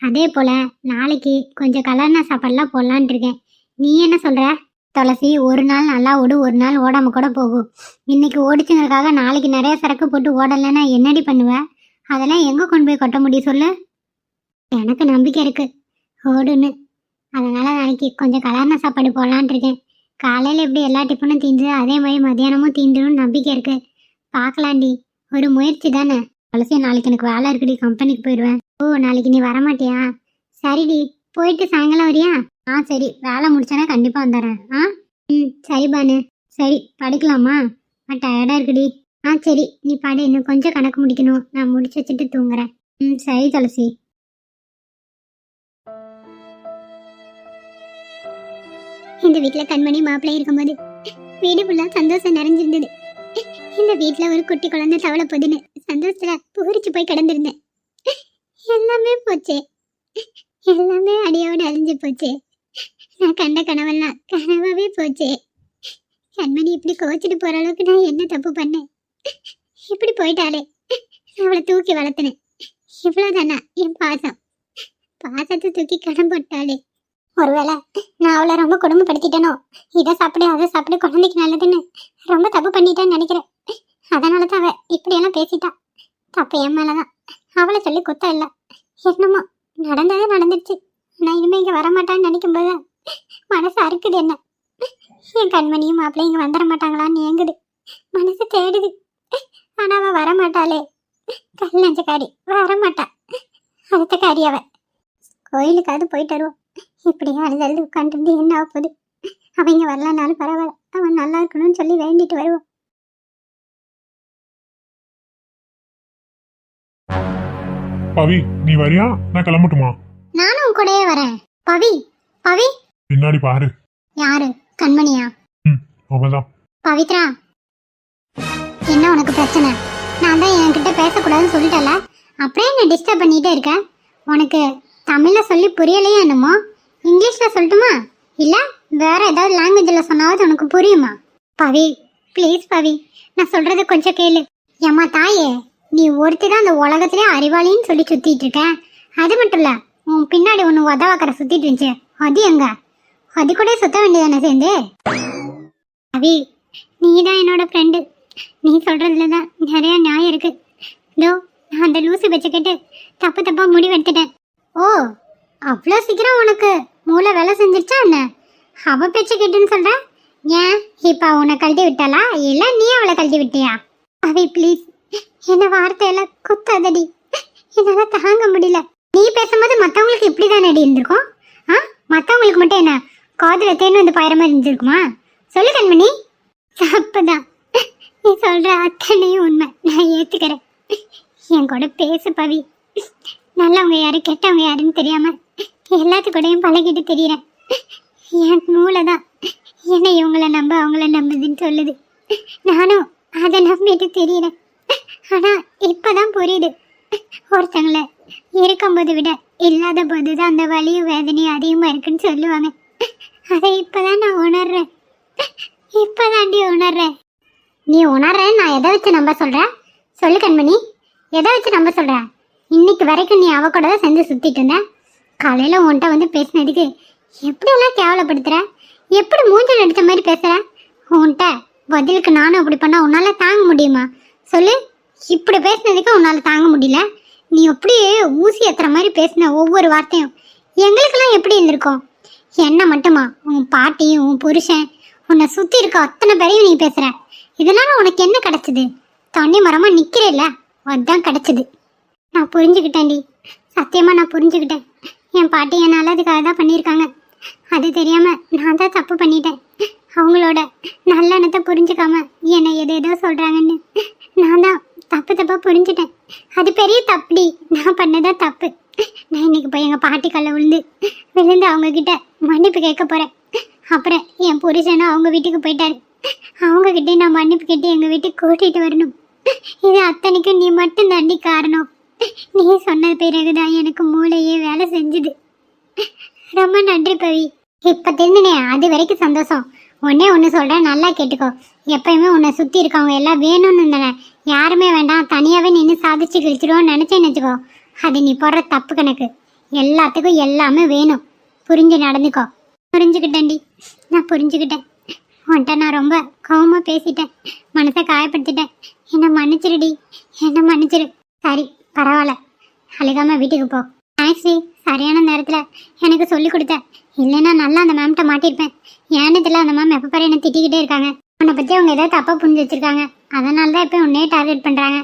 அதே போல் நாளைக்கு கொஞ்சம் கலர்னா சாப்பாடுலாம் போடலான் இருக்கேன். நீ என்ன சொல்கிற? துளசி, ஒரு நாள் நல்லா ஓடு, ஒரு நாள் ஓடாமல் கூட போகும். இன்னைக்கு ஓடிச்சுங்கிறதுக்காக நாளைக்கு நிறைய சரக்கு போட்டு ஓடலைன்னா என்னடி பண்ணுவ? அதெல்லாம் எங்கே கொண்டு போய் கொட்ட முடியும் சொல்லு? எனக்கு நம்பிக்கை இருக்குது ஓடுன்னு. அதனால் நாளைக்கு கொஞ்சம் கலர்னா சாப்பாடு போடலான் இருக்கேன். காலையில் எப்படி எல்லா டிஃபனும் தீந்து அதே மாதிரி மத்தியானமும் தீந்துடும் நம்பிக்கை இருக்குது. பார்க்கலாண்டி, ஒரு முயற்சி தானே. துளசி நாளைக்கு எனக்கு வேலை இருக்குடி, கம்பெனிக்கு போயிடுவேன். ஓ நாளைக்கு நீ வரமாட்டியா? சரிடி, போயிட்டு சாயங்காலம் வரியா? சரி, வேலை முடிச்சானா கண்டிப்பா வந்துடுறேன். சரி பானு. சரி படுக்கலாமா? டயர்டா இருக்குடி. சரி நீ படு, இன்னும் கொஞ்சம் கணக்கு முடிக்கணும், நான் முடிச்சு வச்சுட்டு தூங்குறேன். சரி துளசி. இந்த வீட்டுல கண்மணி மாப்பிள்ளை இருக்கும்போது வீடு ஃபுல்லா சந்தோஷம் நிறைஞ்சிருந்தது. இந்த வீட்டுல ஒரு குட்டி குழந்தை தவளை போதுன்னு சந்தோஷத்துல புகரிச்சு போய் கிடந்திருந்தேன். எல்லாமே போச்சே, எல்லாமே அடியோடு அழிஞ்சு போச்சே. நான் கண்ட கனவெல்லாம் கனவாவே போச்சே. கண்மணி இப்படி கோச்சிட்டு போற அளவுக்கு நான் என்ன தப்பு பண்ணேன்? இப்படி போயிட்டாலே. அவளை தூக்கி வளர்த்தனேன், இவ்வளவுதானா என் பாசம்? பாசத்தை தூக்கி கடன் போட்டாலே. ஒருவேளை நான் அவளை ரொம்ப கொடுமைப்படுத்திட்டேனோ, இதை சாப்பிடு அதை சாப்பிடு குழந்தைக்கு நல்லதுன்னு ரொம்ப தப்பு பண்ணிட்டேன்னு நினைக்கிறேன். அதனாலதான் அவ இப்படியெல்லாம் பேசிட்டா. தப்பு என் மேலதான், அவளை சொல்லி குத்தம் இல்லை. என்னமோ நடந்ததே நடந்துடுச்சு. நான் இனிமே இங்க வரமாட்டான்னு நினைக்கும் போது மனசு அறுக்குது. என்ன என் கண்மணியும் மாப்பிள்ளையும் இங்க வந்துட மாட்டாங்களான்னு ஏங்குது, மனசு தேடுது. ஆனா அவ வரமாட்டாளே, கல் நெஞ்சக்காரி வரமாட்டா. அடுத்த காரி அவ. கோயிலுக்காவது போயிட்டு வருவோம். இப்படியே அழுது உட்காந்துருந்து என்ன ஆக போகுது? அவங்க வரலனாலும் பரவாயில்ல, அவன் நல்லா இருக்கணும்னு சொல்லி வேண்டிட்டு வருவோம். பவி நீ வரியா? நான் கிளம்பட்டுமா? நானும் கூடயே வரேன். பவி பவி பின்னாடி பாரு. யாரு? கண்மணியா? அவதான். பவித்ரா, என்ன உனக்கு பிரச்சனை? நான் தான் என்கிட்ட பேசக்கூடாதுன்னு சொல்லிட்டல, அப்படியே என்ன டிஸ்டர்ப் பண்ணிட்டே இருக்க. உனக்கு தமிழ்ல சொல்லி புரியலையே என்னமோ, இங்கிலீஷ்ல சொல்லட்டுமா? இல்ல வேற ஏதாவது லாங்குவேஜ்ல சொன்னாவது உனக்கு புரியுமா? பவி ப்ளீஸ் பவி, நான் சொல்றது கொஞ்சம் கேளு. ஏம்மா தாயே, நீ ஒருத்தி தான் அந்த உலகத்திலே அறிவாளின்னு சொல்லி சுத்திட்டு இருக்க. அது மட்டும் இல்ல, உன் பின்னாடி ஒன்று உதவாக்கரை சுத்திட்டு இருந்துச்சு, அது எங்க? அது கூட சுத்த வேண்டியதானே சேர்ந்து? பவி நீ தான் என்னோட ஃப்ரெண்டு, நீ சொல்றதுல தான் நிறைய நியாயம் இருக்கு. இதோ நான் அந்த லூசு பேச்ச கேட்டு தப்பா முடிவெடுத்துட்டேன். ஓ அவ்வளோ சீக்கிரம் உனக்கு மூளை வேலை செஞ்சிருச்சா என்ன? அவ பேச்ச கேட்டுன்னு சொல்ற? ஏன் இப்ப உன்னை கழட்டி விட்டாளா இல்ல நீ அவளை கழட்டி விட்டியா? அவை ப்ளீஸ் என்ன வார்த்தையில குத்தாதடி, என்னால தாங்க முடியல. நீ பேசும்போது மத்தவங்களுக்கு இப்படிதான் அடி இருந்திருக்கும். மத்தவங்களுக்கு மட்டும் என்ன காதுல தேன் வந்து பாயிர மாதிரி இருந்திருக்குமா? சொல்லு கண்மணி. தப்புதான், நீ சொல்ற அத்தனையும் உண்மை, நான் ஏத்துக்கிறேன். என் கூட பேசு பவி. நல்லவங்க யாரு கெட்டவங்க யாருன்னு தெரியாம எல்லாத்து கூடயும் பழகிட்டு தெரியறேன். என் மூளை தான் என்னை இவங்களை நம்ப அவங்கள நம்புதுன்னு சொல்லுது. நானும் அதை நம்பிட்டு தெரியறேன். ஆனா இப்பதான் புரியுது, ஒருத்தங்களை இருக்கும்போது விட இல்லாத போதுதான் அந்த வலியும் வேதனையும் அதிகமா இருக்குன்னு சொல்லுவாங்க. அதை இப்பதான் நான் உணர்றேன், இப்பதாண்டி உணர்றேன். நீ உணர்றேன்னு நான் எதை வச்சு நம்ப சொல்றேன்? சொல்லு கண்மணி, எதை வச்சு நம்ப சொல்ற? இன்னைக்கு வரைக்கும் நீ அவ கூட தான் சேர்ந்து சுத்திட்டு இருந்த. காலையில உன்கிட்ட வந்து பேசினதுக்கு எப்படி எல்லாம் கேவலப்படுத்துற, எப்படி மூஞ்சல் அடிச்ச மாதிரி பேசுற? உன்கிட்ட பதிலுக்கு நானும் அப்படி பண்ணா உன்னால தாங்க முடியுமா சொல்லு? இப்படி பேசினதுக்கு உன்னால தாங்க முடியல. நீ அப்படியே ஊசி ஏத்துற மாதிரி பேசின ஒவ்வொரு வார்த்தையும் எங்களுக்கெல்லாம் எப்படி இருந்திருக்கும்? என்ன மட்டுமா, உன் பாட்டியும் உன் புருஷன் உன்னை சுத்தி இருக்க அத்தனை பேரையும் நீ பேசுற. இதனால உனக்கு என்ன கிடைச்சது? தண்ணி மரமா நிக்கிறேல்ல, அதுதான் கிடைச்சது. நான் புரிஞ்சுக்கிட்டேன்டி, சத்தியமா நான் புரிஞ்சுக்கிட்டேன். என் பாட்டி என் நல்லதுக்காக தான் பண்ணியிருக்காங்க. அது தெரியாம நான் தான் தப்பு பண்ணிட்டேன். அவங்களோட நல்லெண்ணத்தை புரிஞ்சுக்காம என்னை எதேதோ சொல்றாங்கன்னு நான் தான் தப்பா புரிஞ்சுட்டேன். அது பெரிய தப்புடி, நான் பண்ணதான் தப்பு. நான் இன்னைக்கு போய் எங்க பாட்டி கல்ல விழுந்து அவங்க கிட்ட மன்னிப்பு கேட்க போறேன். அப்புறம் என் புருஷனும் அவங்க வீட்டுக்கு போயிட்டாரு, அவங்க கிட்டே நான் மன்னிப்பு கேட்டு எங்க வீட்டுக்கு கூட்டிட்டு வரணும். இது அத்தனைக்கும் நீ மட்டும் தாண்டி காரணம். நீ சொன்ன பிறகுதான் எனக்கு மூளையே வேலை செஞ்சுது. ரொம்ப நன்றி பவி. இப்ப தெரிஞ்சுனே, அது வரைக்கும் சந்தோஷம். ஒன்னு சொல்றேன், நல்லா கேட்டுக்கோ. எப்பயுமே உன்னை சுத்தி இருக்கவங்க எல்லாம் வேணும்னு இருந்தன, யாருமே வேண்டாம் தனியாவே நின்று சாதிச்சு கிழிச்சிருவோன்னு நினைச்சேன்னு வச்சுக்கோ, அது நீ போடுற தப்பு கணக்கு. எல்லாத்துக்கும் எல்லாமே வேணும், புரிஞ்சு நடந்துக்கோ. புரிஞ்சுக்கிட்டேன்டி, நான் புரிஞ்சுக்கிட்டேன். உன்கிட்ட நான் ரொம்ப கோவமா பேசிட்டேன், மனசை காயப்படுத்திட்டேன். என்னை மன்னிச்சிருடி, என்னை மன்னிச்சிரு. சரி பரவாயில்ல, அழுகாம வீட்டுக்கு போ. தேங்க்ஸ், சரியான நேரத்தில் எனக்கு சொல்லி கொடுத்த. இல்லைன்னா நல்லா அந்த மேம்கிட்ட மாட்டிருப்பேன். ஏன்னு தெரியல, அந்த மேம் எப்போ பாரு என்னை திட்டிக்கிட்டே இருக்காங்க. உன்னை பற்றி அவங்க ஏதாவது தப்பாக புரிஞ்சு வச்சிருக்காங்க, அதனால தான் இப்போ உன்னையே டார்கெட் பண்ணுறாங்க.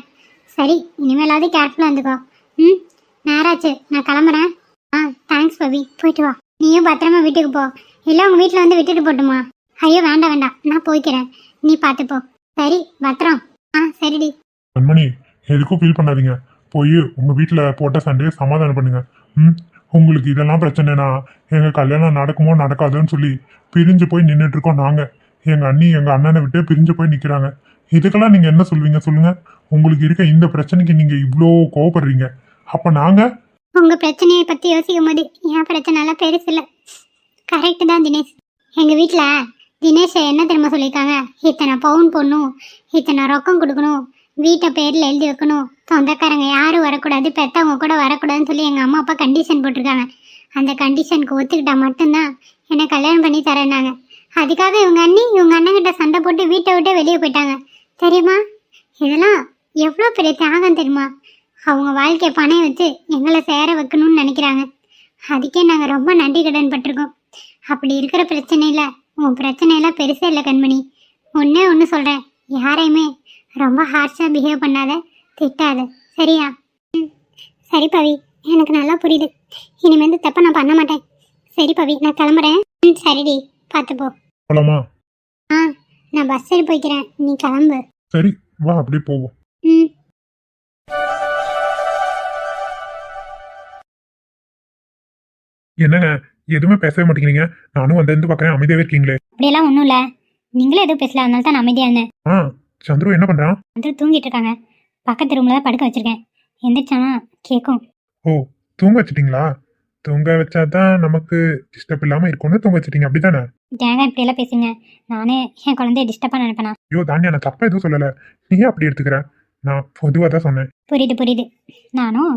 சரி இனிமேலாவது கேர்ஃபுல்லாக இருந்துக்கோ. ம், நேராச்சு, நான் கிளம்புறேன். ஆ, தேங்க்ஸ் பவி, போயிட்டு வா. நீயும் பத்திரமா வீட்டுக்கு போ. இல்லை உங்கள் வீட்டில் வந்து விட்டுட்டு போட்டுமா? ஐயோ வேண்டாம் வேண்டாம், நான் போய்க்கிறேன், நீ பார்த்துப்போ. சரி பத்திரம். ஆ சரிடி. கண்மணி, எதுக்கும் ஃபீல் பண்ணாதீங்க. போய் உங்க வீட்டில் போட்ட சண்டையை சமாதானம் பண்ணுங்க. ம், உங்களுக்கு இதெல்லாம் பிரச்சனைனா எங்க கல்யாணம் நடக்குமோ நடக்காதோன்னு சொல்லி பிரிஞ்சு போய் நின்றுட்டு இருக்கோம் நாங்க. எங்க அண்ணி எங்க அண்ணனை விட்டு பிரிஞ்சு போய் நிக்கிறாங்க. இதுக்கெல்லாம் நீங்க என்ன சொல்வீங்க சொல்லுங்க? உங்களுக்கு இருக்க இந்த பிரச்சனைக்கு நீங்க இவ்வளோ கோவப்படுறீங்க, அப்ப நாங்க உங்கள் பிரச்சனையை பற்றி யோசிக்கும் போது என் பிரச்சனைலாம் பெருசு இல்லை. கரெக்டு தான் தினேஷ். எங்கள் வீட்டில் தினேஷ் என்ன தெரியுமா சொல்லியிருக்காங்க? இத்தனை பவுன் போடணும், இத்தனை ரொக்கம் கொடுக்கணும், வீட்டை பேரில் எழுதி வைக்கணும், சொந்தக்காரங்க யாரும் வரக்கூடாது, பெற்றவங்க கூட வரக்கூடாதுன்னு சொல்லி எங்கள் அம்மா அப்பா கண்டிஷன் போட்டிருக்காங்க. அந்த கண்டிஷனுக்கு ஒத்துக்கிட்டா மட்டும்தான் என்னை கல்யாணம் பண்ணி தரேன்னாங்க. அதுக்காக இவங்க அண்ணி இவங்க அண்ணங்கிட்ட சண்டை போட்டு வீட்டை விட்டு வெளியே போயிட்டாங்க தெரியுமா? இதெல்லாம் எவ்வளோ பெரிய தியாகம் தெரியுமா? அவங்க வாழ்க்கையை பணைய வச்சு எங்களை சேர வைக்கணும்னு நினைக்கிறாங்க. அதுக்கே நாங்கள் ரொம்ப நன்றி கடன் பட்டிருக்கோம். அப்படி இருக்கிற பிரச்சனையில் உன் பிரச்சனையெல்லாம் பெருசே இல்லை கண்மணி. ஒன்றே ஒன்று சொல்கிறேன், யாரையுமே ரொம்ப ஹார்ஷாக பிஹேவ் பண்ணாத, திட்டாத, சரியா? ம், சரி பவி, எனக்கு நல்லா புரியுது. இனிமேல் தப்ப நான் பண்ண மாட்டேன். சரி பவி, நான் கிளம்புறேன். ம், சரிடி, பார்த்துப்போ. போலாமா? ஆ, நான் பஸ் ஏறி போய்க்கிறேன், நீ கிளம்பு. சரி வா, அப்படியே போவோம். ம். என்னங்க எதுவுமே பேசவே மாட்டேங்கிறீங்க? நானும் வந்து பார்க்குறேன், அமைதியாவே இருக்கீங்களே. அப்படியெல்லாம் ஒன்றும் இல்லை, நீங்களே எதுவும் பேசல, அதனால தான் நான் அமைதியாக இருந்தேன். ஆ, சந்துரு என்ன பண்றான்? வந்து தூங்கிட்டு இருக்காங்க. பக்கத்து ரூமில் தான் படுக்க வச்சிருக்கேன். எந்திரிச்சானா கேட்கும். ஓ, தூங்க வச்சிட்டீங்களா? தூங்க வச்சாதான் நமக்கு டிஸ்டர்ப் இல்லாம இருக்கும்னு தூங்க வச்சிட்டீங்க, அப்படித்தானே? ஏங்க இப்படியெல்லாம் பேசுங்க? நானே என் குழந்தைய டிஸ்டர்பாக நினைப்பேனா? ஐயோ தானியா, நான் தப்பா எதுவும் சொல்லல, நீயே அப்படி எடுத்துக்கிற. நான் பொதுவாக தான் சொன்னேன். புரியுது புரியுது, நானும்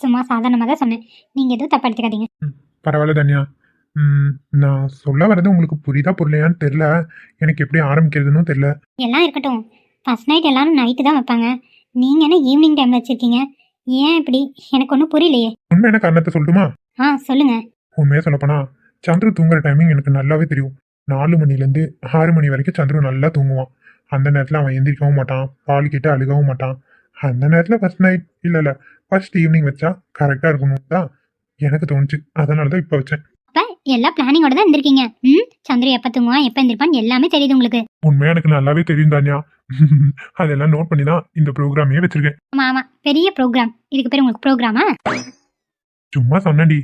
சும்மா சாதாரணமாக தான் சொன்னேன். நீங்கள் எதுவும் தப்பா எடுத்துக்காதீங்க. பரவாயில்ல தானியா. நான் சொல்ல வர்றது உங்களுக்கு புரியுதா புரியலையான்னு தெரியல. எனக்கு எப்படி ஆரம்பிக்கிறதுன்னு தெரியல. எல்லாம் இருக்கட்டும், ஃபர்ஸ்ட் நைட் எல்லாரும் நைட்டு தான் வைப்பாங்க, நீங்கள் என்ன ஈவினிங் டைமில் வச்சுருக்கீங்க? ஏன் இப்படி? எனக்கு ஒன்றும் புரியலையே. உண்மையான காரணத்தை சொல்லட்டுமா? ஆ சொல்லுங்கள். உண்மையாக சொல்லப்போனா சந்துரு தூங்குற டைமிங் எனக்கு நல்லாவே தெரியும். 4 மணிலேருந்து 6 மணி வரைக்கும் சந்துரு நல்லா தூங்குவான். அந்த நேரத்தில் அவன் எந்திரிக்கவும் மாட்டான், பால் கேட்டு அழுகவும் மாட்டான். அந்த நேரத்தில் ஃபர்ஸ்ட் நைட் இல்லை ஃபர்ஸ்ட் ஈவினிங் வச்சா கரெக்டாக இருக்கணும் தான் எனக்கு தோணுச்சு. அதனால தான் இப்போ வச்சேன். அப்போ எல்லா பிளானிங்கோட தான் இருந்திருக்கீங்க. ம், சந்திர எப்போ தூங்குவான் எப்போ எந்திரிப்பான்னு எல்லாமே தெரியுது உங்களுக்கு. உண்மையாக எனக்கு நல்லாவே தெரியும் தானியா. அதெல்லாம் நோட் பண்ணி தான் இந்த ப்ரோக்ராமே வச்சிருக்கேன். ஆமாம் ஆமாம், பெரிய ப்ரோக்ராம். இதுக்கு பேர் உங்களுக்கு ப்ரோக்ராமா? சும்மா சொன்னடி.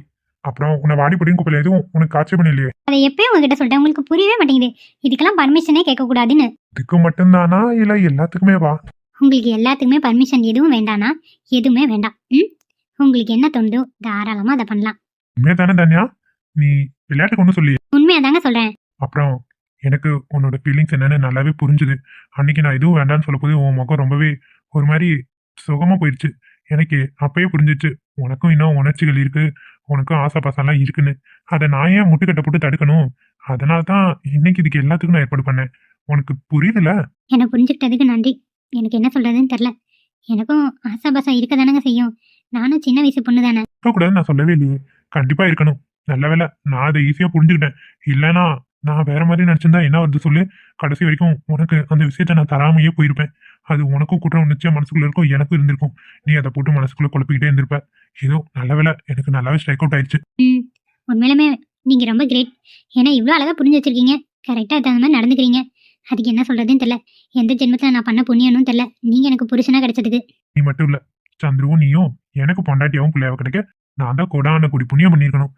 அப்புறம் உன்னை வாடி பொடியும் குப்பையில் எதுவும் உனக்கு காய்ச்சல் பண்ணலையே? அதை எப்பயும் உங்ககிட்ட சொல்லிட்டேன், உங்களுக்கு புரியவே மாட்டேங்குது. இதுக்கெல்லாம் பர்மிஷனே கேட்கக்கூடாதுன்னு. இதுக்கு மட்டும்தானா இல்லை எல்லாத்துக்குமே வா? உங்களுக்கு எல்லாத்துக்குமே பர்மிஷன் எதுவும் வேண்டானா எதுவுமே வேண்டாம். ம், உங்களுக்கு என்ன தோணுதோ தாராளமாக அதை பண்ணலாம். உண்மையா தானே தானியா? நீ விளையாட்டுக்கு ஒன்றும் சொல்லி. உண்மையாக தாங்க சொல்கிறேன். அப்புறம் எனக்கு உன்னோட ஃபீலிங்ஸ் என்னன்னு நல்லாவே புரிஞ்சுது. அன்னைக்கு நான் எதுவும் வேண்டான்னு சொல்லும்போது உன் முகம் ரொம்பவே ஒரு மாதிரி சுகமாக போயிடுச்சு. எனக்கு அப்பயே புரிஞ்சிச்சு உனக்கும் இன்னும் உணர்ச்சிகள் இருக்கு, உனக்கும் ஆசை பாசம்லாம் இருக்குன்னு. அதை நான் ஏன் முட்டுக்கட்டை போட்டு தடுக்கணும்? அதனால தான் இன்னைக்கு இதுக்கு எல்லாத்துக்கும் நான் ஏற்பாடு பண்ணேன். உனக்கு புரியுதுல? என்னை புரிஞ்சுக்கிட்டதுக்கு நன்றி. எனக்கு என்ன சொல்கிறதுன்னு தெரில. எனக்கும் ஆசாபாசம் இருக்க தானங்க செய்யும். நானும் சின்ன வயசு பொண்ணு தானே. இருக்கக்கூடாதுன்னு நான் சொல்லவே இல்லையே. கண்டிப்பாக இருக்கணும். நல்ல வேலை நான் அதை ஈஸியாக புரிஞ்சுக்கிட்டேன். இல்லைன்னா நான் வேற மாதிரி நினச்சிருந்தா என்ன வருது சொல்லு? கடைசி வரைக்கும் உனக்கு அந்த விஷயத்த நான் தராமையே போயிருப்பேன். அது உனக்கும் குற்றம் உணர்ச்சியா மனசுக்குள்ள இருக்கும், எனக்கும் இருந்திருக்கும். நீ அதை போட்டு மனசுக்குள்ள குழப்பிக்கிட்டே இருந்திருப்ப. ஏதோ நல்ல வேலை எனக்கு நல்லாவே ஸ்ட்ரைக் அவுட் ஆயிடுச்சு. ம், உண்மையிலுமே நீங்கள் ரொம்ப கிரேட். ஏன்னா இவ்வளோ அழகாக புரிஞ்சு வச்சிருக்கீங்க, கரெக்டாக தகுந்த மாதிரி நடந்துக்கிறீங்க. அதுக்கு என்ன சொல்கிறதுன்னு தெரில. எந்த ஜென்மத்தில் நான் பண்ண புண்ணியனும் தெரில, நீங்கள் எனக்கு புருஷனாக கிடைச்சதுக்கு. நீ மட்டும் இல்ல, சந்துருவும் நீயும் எனக்கு பொண்டாட்டியாவும் பிள்ளையாவ கிடைக்க நான் தான் கொடான குடி புண்ணியம் பண்ணியிருக்கணும்.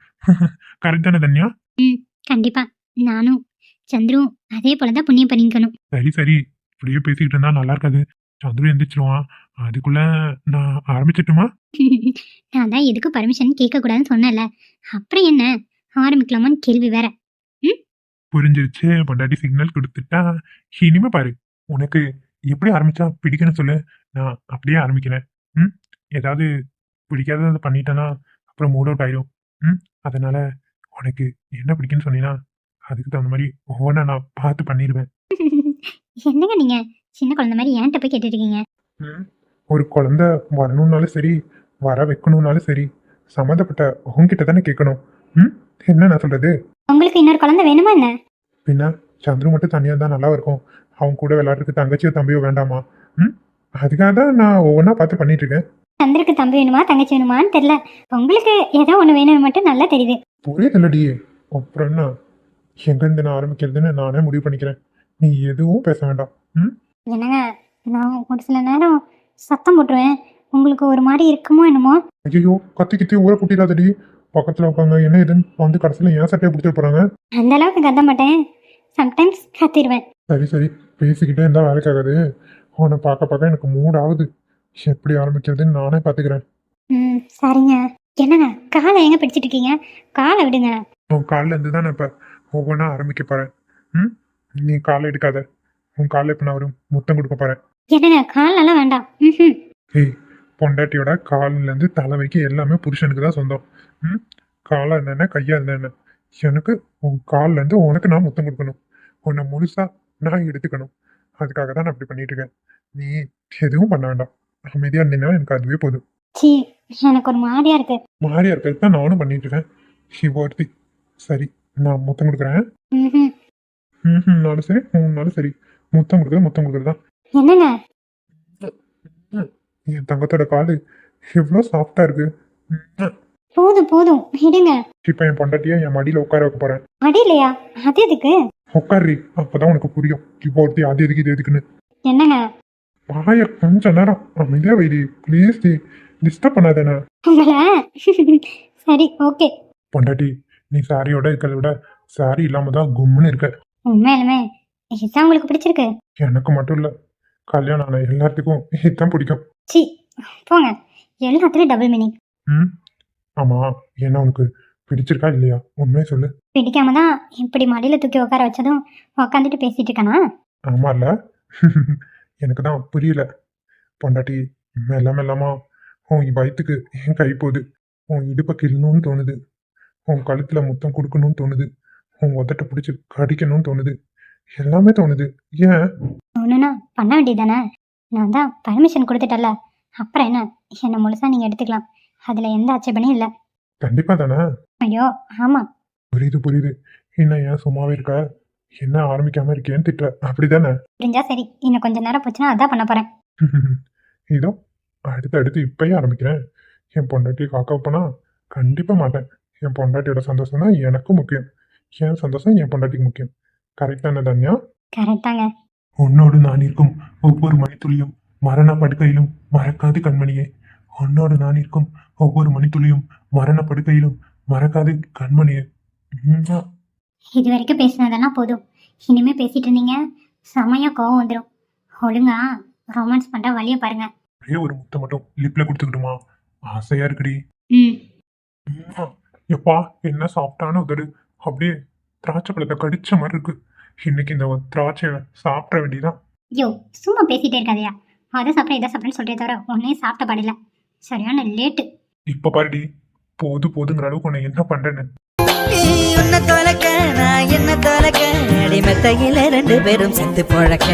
கரெக்ட் தானே தன்யா? ம், கண்டிப்பாக. நானும் சந்துருவும் அதே போல தான் புண்ணியம் பண்ணிக்கணும். சரி சரி, இப்படியே பேசிக்கிட்டு இருந்தா நல்லா இருக்காது. சந்துரு எந்திரிச்சிருவான். அதுக்குள்ள நான் ஆரம்பிச்சிட்டுமா? நான் தான் எதுக்கு பர்மிஷன் கேட்கக்கூடாதுன்னு சொன்னேன்ல, அப்புறம் என்ன ஆரம்பிக்கலாமான்னு கேள்வி வேற. ம், புரிஞ்சிருச்சு. பொண்டாட்டி சிக்னல் கொடுத்துட்டா இனிமே பாரு, உனக்கு எப்படி ஆரம்பிச்சா பிடிக்குன்னு சொல்லு, நான் அப்படியே ஆரம்பிக்கிறேன். ம், ஏதாவது பிடிக்காததை பண்ணிட்டேன்னா அப்புறம் மூட் அவுட் ஆயிடும். ம், அதனால உனக்கு என்ன பிடிக்குன்னு சொன்னீங்கன்னா அதுக்கு தகுந்த மாதிரி ஒவ்வொன்றா நான் பார்த்து பண்ணிடுவேன். என்னங்க நீங்க சின்ன குழந்தை மாதிரி என்கிட்ட போய் கேட்டுட்டு இருக்கீங்க? ஒரு குழந்தை வரணும்னாலும் சரி, வர வைக்கணும்னாலும் சரி, சம்மந்தப்பட்ட உங்ககிட்ட தானே கேட்கணும். ம், என்ன நான் சொல்றது? உங்களுக்கு இன்னொரு குழந்தை வேணுமா என்ன? பின்ன சந்துரு மட்டும் தனியாக தான் நல்லா இருக்கும். அவங்க கூட விளையாடுறதுக்கு தங்கச்சியோ தம்பியோ வேண்டாமா? ம், அதுக்காக தான் நான் ஒவ்வொன்றா பார்த்து பண்ணிட்டு இருக்கேன். சந்திரக்கு தம்பி வேணுமா தங்கச்சி வேணுமான்னு தெரியல. உங்களுக்கு ஏதோ ஒன்று வேணும்னு மட்டும் நல்லா தெரியுது. புரியுதுல்லடி. அப்புறம் என்ன, எங்கேருந்து நான் ஆரம்பிக்கிறதுன்னு நானே முடிவு பண்ணிக்கிறேன். நீ எதுவும் பேச வேண்டாம். ம். என்னங்க, நான் ஒரு சில நேரம் சத்தம் போட்டுருவேன். உங்களுக்கு ஒரு மாதிரி இருக்குமோ என்னமோ. ஐயோ, கத்தி கித்தி ஊரை குட்டிடாதடி. பக்கத்தில் உட்காங்க என்ன ஏதுன்னு வந்து கடைசியில் ஏன் சட்டையை பிடிச்சிட்டு போகிறாங்க. அந்த அளவுக்கு கத்த மாட்டேன், சம்டைம்ஸ் கத்திடுவேன். சரி சரி, பேசிக்கிட்டே இருந்தால் வேலைக்காகாது. அவனை பார்க்க பார்க்க எனக்கு மூட் ஆகுது. எப்படி ஆரம்பிக்கிறதுன்னு நானே பார்த்துக்கிறேன். ம், சரிங்க. என்னங்க, காலை எங்க பிடிச்சிட்டு இருக்கீங்க? காலை விடுங்க. உன் காலில் இருந்து தான் நான் இப்போ ஒவ்வொன்றா ஆரம்பிக்க போகிறேன். ம். நீ காலை எடுக்காத. உன் காலில் இப்போ நான் ஒரு முத்தம் கொடுக்க போகிறேன். என்னங்க, காலெல்லாம் வேண்டாம். ம். ஏய், பொண்டாட்டியோட காலிலேருந்து தலை வரைக்கும் எல்லாமே புருஷனுக்கு தான் சொந்தம். ம். காலாக இருந்த என்ன, கையாக இருந்த என்ன, எனக்கு உன் கால்லேருந்து உனக்கு நான் முத்தம் கொடுக்கணும். உன்னை முழுசாக நான் எடுத்துக்கணும். அதுக்காக தான் நான் அப்படி பண்ணிட்டு இருக்கேன். நீ எதுவும் பண்ண வேண்டாம். அமைதியாக இருந்தீங்கன்னா எனக்கு அதுவே போதும். சீ, எனக்கு ஒரு மாதிரியா இருக்கு. மாறியா இருக்கிறது தான் நானும் பண்ணிட்டு இருக்கேன். சிவார்த்தி, சரி நான் முத்தம் கொடுக்குறேன். ம். நாலும் சரி 3 நாளும் சரி, முத்தம் கொடுக்குறது தான். என்னங்க, என் தங்கத்தோட காலு எவ்வளோ சாஃப்டா இருக்கு. போதும் போதும் விடுங்க. இப்போ என் பொண்டாட்டியை என் மடியில் உட்கார வைக்க போறேன். அடியிலையா? அது எதுக்கு? உட்காரி, அப்பதான் உனக்கு புரியும். இப்போ ஒருத்தி அது எதுக்கு இது எதுக்குன்னு. என்னங்க, வாய கொஞ்ச நேரம் அமைதியா வைடி ப்ளீஸ். டி டிஸ்டர்ப் பண்ணாதானே. உங்களை சரி, ஓகே. பொண்டாட்டி, நீ சாரியோட இருக்கிறத விட சாரி இல்லாம தான் கும்முன்னு இருக்க. உண்மையிலுமே இதுதான் உங்களுக்கு பிடிச்சிருக்கு? எனக்கு மட்டும் இல்ல, கல்யாணம் ஆன எல்லாத்துக்கும் இதுதான் பிடிக்கும். சி, போங்க. எல்லாத்துலயும் டபுள் மீனிங். ம். ஆமா, என்ன உனக்கு பிடிச்சிருக்கா இல்லையா உண்மையை சொல்லு. பிடிக்காம தான் இப்படி மடியில தூக்கி உட்கார வச்சதும் உட்காந்துட்டு பேசிட்டு இருக்கானா? ஆமா இல்ல. எனக்கு தான் புரியல. பொண்டாட்டி, மெல்ல மெல்லமா உன் வயிற்றுக்கு என் கை போகுது. உன் இடுப்பை கிள்ளணும்னு தோணுது. உன் கழுத்துல முத்தம் கொடுக்கணும்னு தோணுது. உன் உதட்டை பிடிச்சி கடிக்கணும்னு தோணுது. எல்லாமே தோணுது. ஏன்? ஒண்ணுனா பண்ண வேண்டியதானே? நான் தான் பர்மிஷன் கொடுத்துட்டல, அப்புறம் என்ன? என்னை முழுசா நீங்க எடுத்துக்கலாம். அதுல எந்த ஆட்சேபனையும் இல்லை. கண்டிப்பா தானே. ஐயோ ஆமா. புரியுது. இன்னும் ஏன் சும்மாவே இருக்க? என்ன ஆரம்பிக்காம இருக்கேன்னு திட்டுற அப்படிதானே? புரிஞ்சா சரி, இன்னும் கொஞ்ச நேரம் போச்சுன்னா அதான் பண்ண போறேன். இதோ அடுத்து இப்பயே ஆரம்பிக்கிறேன். என் பொண்டாட்டி காக்க வைப்பனா? கண்டிப்பா மாட்டேன். என் பொண்டாட்டியோட சந்தோஷம் தான் எனக்கும் முக்கியம். என் சந்தோஷம் என் பொண்டாட்டிக்கு முக்கியம். கரெக்ட் தானே தன்யா? கரெக்ட் தாங்க. உன்னோடு நான் இருக்கும் ஒவ்வொரு மணித்துளியும் மரண படுக்கையிலும் மறக்காது கண்மணியே. உன்னோடு நான் இருக்கும் ஒவ்வொரு மணித்துளியும் மரண படுக்கையிலும் மறக்காது கண்மணியே. உம்மா. இது வரைக்கும் பேசினதெல்லாம் போதும். இனிமே பேசிட்டு இருந்தீங்க செமையா கோவம் வந்துடும். ஒழுங்கா ரொமான்ஸ் பண்ற வழியை பாருங்க. ஒரே ஒரு முத்தை மட்டும் லிப்ல கொடுத்துக்கிட்டுமா? ஆசையா இருக்குடி. ம். உம்மா. எப்பா, என்ன சாப்பிட்டான உதடு, அப்படியே திராட்சை பழத்தை கடிச்ச மாதிரி இருக்கு. இன்னைக்கு இந்த திராட்சையை சாப்பிட வேண்டியதான். ஐயோ, சும்மா பேசிட்டே இருக்காதயா. அதை சாப்பிட இதை சாப்பிடன்னு சொல்றே தவிர ஒன்னே சாப்பிட்ட பாடில்ல. சரியான லேட்டு. இப்ப பாருடி, போதுங்கிற அளவுக்கு உன்னை என்ன பண்றேன்னு. நீ உன்னை தொலைக்க நான் என்ன தொலைக்க அடிமத்தையில 2 பேரும் செத்து பொழக்க